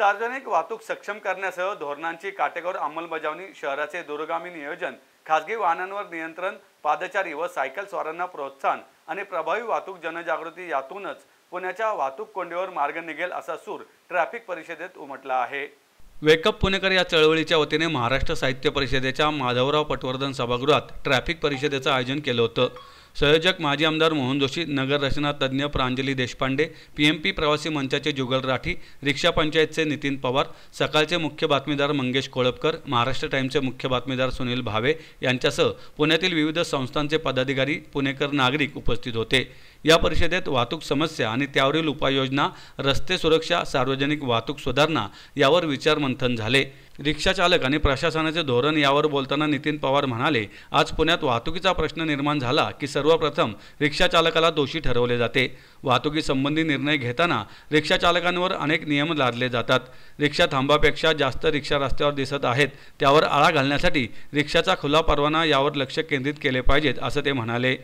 सार्वजनिक वाहतूक सक्षम करण्यासह धोरणांची काटेकोर अंमलबजावणी, शहराचे दूरगामी नियोजन, खासगी वाहनांवर नियंत्रण, पादचारी व सायकल स्वारांना प्रोत्साहन आणि प्रभावी वाहतूक जनजागृती यातूनच पुण्याच्या वाहतूक कोंडीवर मार्ग निघेल असा सूर ट्रॅफिक परिषदेत उमटला आहे। वेकअप पुणेकर या चळवळीच्या वतीने महाराष्ट्र साहित्य परिषदेच्या माधवराव पटवर्धन सभागृहात ट्रॅफिक परिषदेचं आयोजन केलं होतं। संयोजक माजी आमदार मोहन जोशी, नगर रचना तज्ज्ञ प्रांजली देशपांडे, पीएमपी प्रवासी मंचाचे जुगल राठी, रिक्षा पंचायतचे नितीन पवार, सकाळचे मुख्य बातमीदार मंगेश कोळपकर, महाराष्ट्र टाइम्सचे मुख्य बातमीदार सुनील भावे यांच्यासह पुण्यातील विविध संस्थांचे पदाधिकारी, पुणेकर नागरिक उपस्थित होते। या परिषदेत वाहतूक समस्या आणि त्यावरील उपाययोजना, रस्ते सुरक्षा, सार्वजनिक वाहतूक सुधारणा यावर विचारमंथन झाले। रिक्षा चालक आणि प्रशासनाचे धोरण यावर बोलताना नितीन पवार म्हणाले, आज पुण्यात वाहतुकीचा प्रश्न निर्माण झाला की सर्वप्रथम रिक्षा चालकाला दोषी ठरवले जाते। वाहतुकी संबंधी निर्णय घेताना रिक्षा चालकांवर अनेक नियम लादले जातात। रिक्षा थांबापेक्षा जास्त रिक्षा रस्त्यावर दिसत आहेत, त्यावर आळा घालण्यासाठी रिक्षाचा खुला परवाना यावर लक्ष केंद्रित केले पाहिजेत असं ते म्हणाले।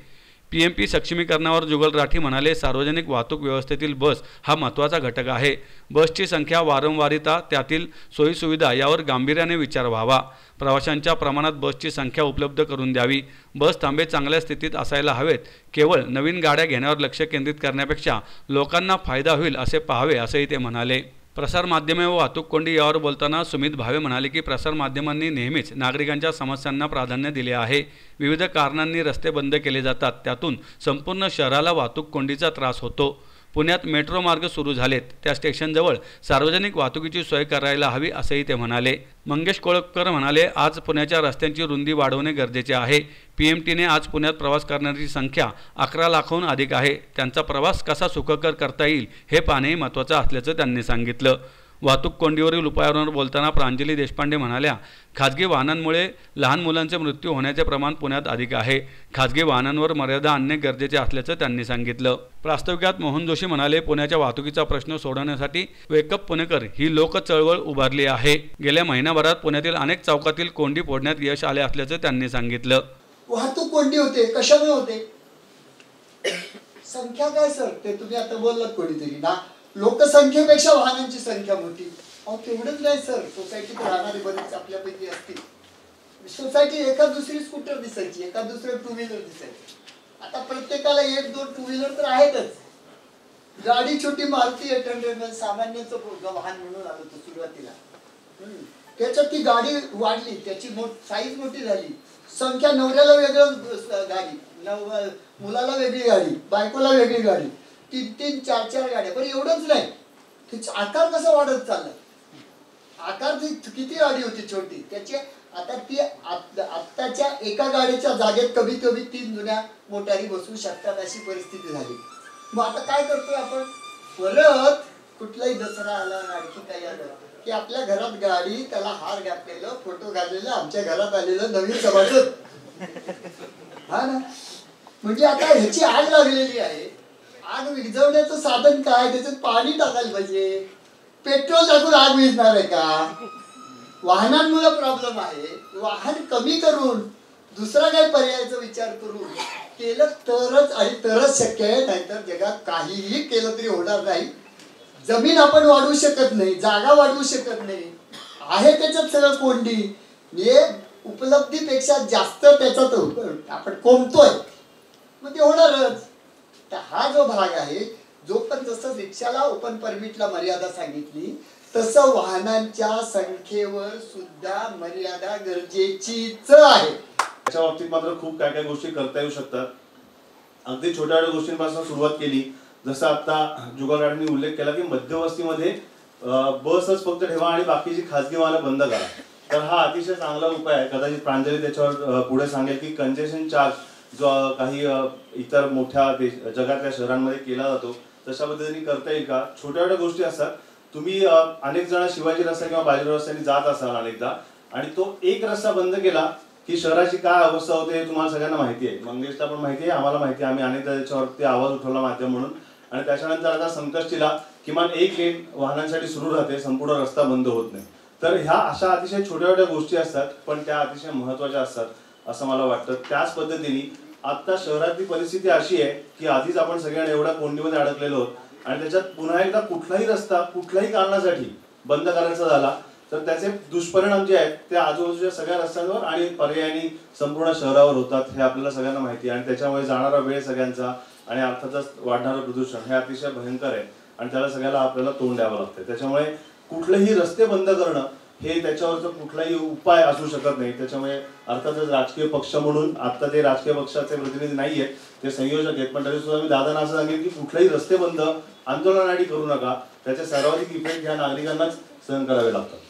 पीएमपी सक्षमीकरणावर जुगल राठी म्हणाले, सार्वजनिक वाहतूक व्यवस्थेतील बस हा महत्त्वाचा घटक आहे। बसची संख्या, वारंवारिता, त्यातील सोयीसुविधा यावर गांभीर्याने विचार व्हावा। प्रवाशांच्या प्रमाणात बसची संख्या उपलब्ध करून द्यावी। बस थांबे चांगल्या स्थितीत असायला हवेत। केवळ नवीन गाड्या घेण्यावर लक्ष केंद्रित करण्यापेक्षा लोकांना फायदा होईल असे पाहावे असंही ते म्हणाले। प्रसार माध्यमे व वाहतूक कोंडी यावर बोलताना सुमित भावे म्हणाले की प्रसार माध्यमांनी नेहमीच नागरिकांच्या समस्यांना प्राधान्य दिले आहे। विविध कारणांनी रस्ते बंद केले जातात, त्यातून संपूर्ण शहराला वाहतूक कोंडीचा त्रास होतो। पुण्यात मेट्रो मार्ग सुरू झालेत, त्या स्टेशनजवळ सार्वजनिक वाहतुकीची सोय करायला हवी असंही ते म्हणाले। मंगेश कोळपकर म्हणाले, आज पुण्याच्या रस्त्यांची रुंदी वाढवणे गरजेचे आहे। पीएमटीने आज पुण्यात प्रवास करणाऱ्यांची संख्या 11 लाखाहून अधिक आहे। त्यांचा प्रवास कसा सुखकर करता येईल हे पाहणे महत्त्वाचं असल्याचं त्यांनी सांगितलं। वाहतूक कोंडीवरील उपायांवर बोलताना प्रांजली देशपांडे म्हणाल्या, खाजगी वाहनांमुळे लहान मुलांचे मृत्यू होण्याचे प्रमाण पुण्यात अधिक आहे। खाजगी वाहनांवर मर्यादा आणणे गरजेचे असल्याचं त्यांनी सांगितलं। प्रास्ताविकात मोहन जोशी म्हणाले, पुण्याच्या वाहतुकीचा प्रश्न सोडवण्यासाठी वेकअप पुणेकर ही लोक चळवळ उभारली आहे। गेल्या महिनाभरात पुण्यातील अनेक चौकातील कोंडी फोडण्यात यश आले असल्याचं त्यांनी सांगितलं। वाहतूक कोंडी होते, कशामुळे होते? संख्या काय सर, ते तुम्ही आता बोललात कोणीतरी ना, लोकसंख्येपेक्षा वाहनांची संख्या मोठी। अहो तेवढंच नाही सर, सोसायटीत राहणारे बरेच आपल्यापैकी असतील, सोसायटी एका दुसरी स्कूटर दिसायची, एका दुसरं टू व्हीलर दिसायची। आता प्रत्येकाला एक दोन टू व्हीलर तर आहेतच। गाडी छोटी मारुती 800 सामान्यचं वाहन म्हणून आलं होतं सुरुवातीला, त्याच्यात ती गाडी वाढली, त्याची साईज मोठी झाली, संख्या, नवऱ्याला वेगळं गाडी, मुलाला वेगळी गाडी, बायकोला वेगळी गाडी, 3-3, 4-4 गाड्या। पण एवढंच नाही, तिचा आकार कसा वाढत चालला, आकार किती गाडी होती छोटी, त्याची आता ती आत्ताच्या एका गाडीच्या जागेत कमीत कमी 3 जुन्या मोटारी बसवू शकतात अशी परिस्थिती झाली। मग आता काय करतोय आपण, परत कुठलाही दसरा आला, आणखी काही आलं की आपल्या घरात गाडी, त्याला हार घातलेलं, फोटो घातलेलं, आमच्या घरात आलेलं नवीन सभासद, हा ना। म्हणजे आता ह्याची आग लागलेली आहे। आग विझवण्याचं साधन काय, त्याच्यात पाणी टाकायला पाहिजे। पेट्रोल टाकून आग विझणार आहे का? वाहनांमुळे प्रॉब्लेम आहे। वाहन कमी करून दुसरा काही पर्यायाचा विचार करून केलं तरच, आणि तरच शक्य आहे, नाहीतर जगात काहीही केलं तरी होणार नाही। जमीन आपण वाढवू शकत नाही, जागा वाढवू शकत नाही, आहे त्याच्यात सगळं कोंडी, हे उपलब्धीपेक्षा जास्त त्याच्यात आपण कोंबतोय, मग ते होणारच। तर हा जो भाग आहे, जो पण जसं रिक्षाला ओपन परमिटला मर्यादा सांगितली, तसं वाहनांच्या संख्येवर सुद्धा मर्यादा गरजेचीच आहे। त्याच्या बाबतीत मात्र खूप काय काय गोष्टी करता येऊ शकतात। अगदी छोट्या छोट्या गोष्टींपासून सुरुवात केली, जसं आता जुगल राठींनी उल्लेख केला की मध्यवस्तीमध्ये बसच फक्त ठेवा आणि बाकीची खाजगी वाहनं बंद करा। तर हा अतिशय चांगला उपाय आहे। कदाचित प्रांजली त्याच्यावर पुढे सांगेल की कंजेशन चार्ज जो काही इतर मोठ्या जगातल्या शहरांमध्ये केला जातो, तशा पद्धतीने करता येईल का? छोट्या छोट्या गोष्टी असतात। तुम्ही अनेक जण शिवाजी रस्ता किंवा बाजीराव रस्त्याने जात असाल अनेकदा, आणि तो एक रस्ता बंद केला की शहराची काय अवस्था होते हे तुम्हाला सगळ्यांना माहिती आहे। मंगेशला पण माहिती आहे, आम्हाला माहिती आहे, आम्ही अनेकदा त्याच्यावरती आवाज उठवला माध्यम म्हणून। आणि त्याच्यानंतर आता संकष्टीला किमान एक लेन वाहनांसाठी सुरू राहते, संपूर्ण रस्ता बंद होत नाही। तर ह्या अशा अतिशय छोट्या छोट्या गोष्टी असतात, पण त्या अतिशय महत्त्वाच्या असतात असं मला वाटतं। त्याच पद्धतीने आता शहरातली परिस्थिती अशी आहे की आधीच आपण सगळ्यांना एवढ्या कोंडीमध्ये अडकलेलो आहोत, आणि त्याच्यात पुन्हा एकदा कुठलाही रस्ता कुठल्याही कारणासाठी बंद करायचा झाला तर त्याचे दुष्परिणाम जे आहेत ते आजूबाजूच्या सगळ्या रस्त्यांवर आणि पर्यायाने संपूर्ण शहरावर होतात हे आपल्याला सगळ्यांना माहिती आहे. आणि त्याच्यामुळे जाणारा वेळ सगळ्यांचा आणि अर्थातच वाढणारं प्रदूषण हे अतिशय भयंकर आहे आणि त्याला सगळ्याला आपल्याला तोंड द्यावं लागतं. त्याच्यामुळे कुठलेही रस्ते बंद करणं हे त्याच्यावरचा कुठलाही उपाय असू शकत नाही. त्याच्यामुळे अर्थातच राजकीय पक्ष म्हणून आता ते राजकीय पक्षाचे प्रतिनिधी नाही आहेत, ते संयोजक आहेत, पण तरी सुद्धा मी दादांना असं सांगेन की कुठलाही रस्ते बंद आंदोलनासाठी करू नका. त्याचे सर्वाधिक इफेक्ट ह्या नागरिकांनाच सहन करावे लागतात.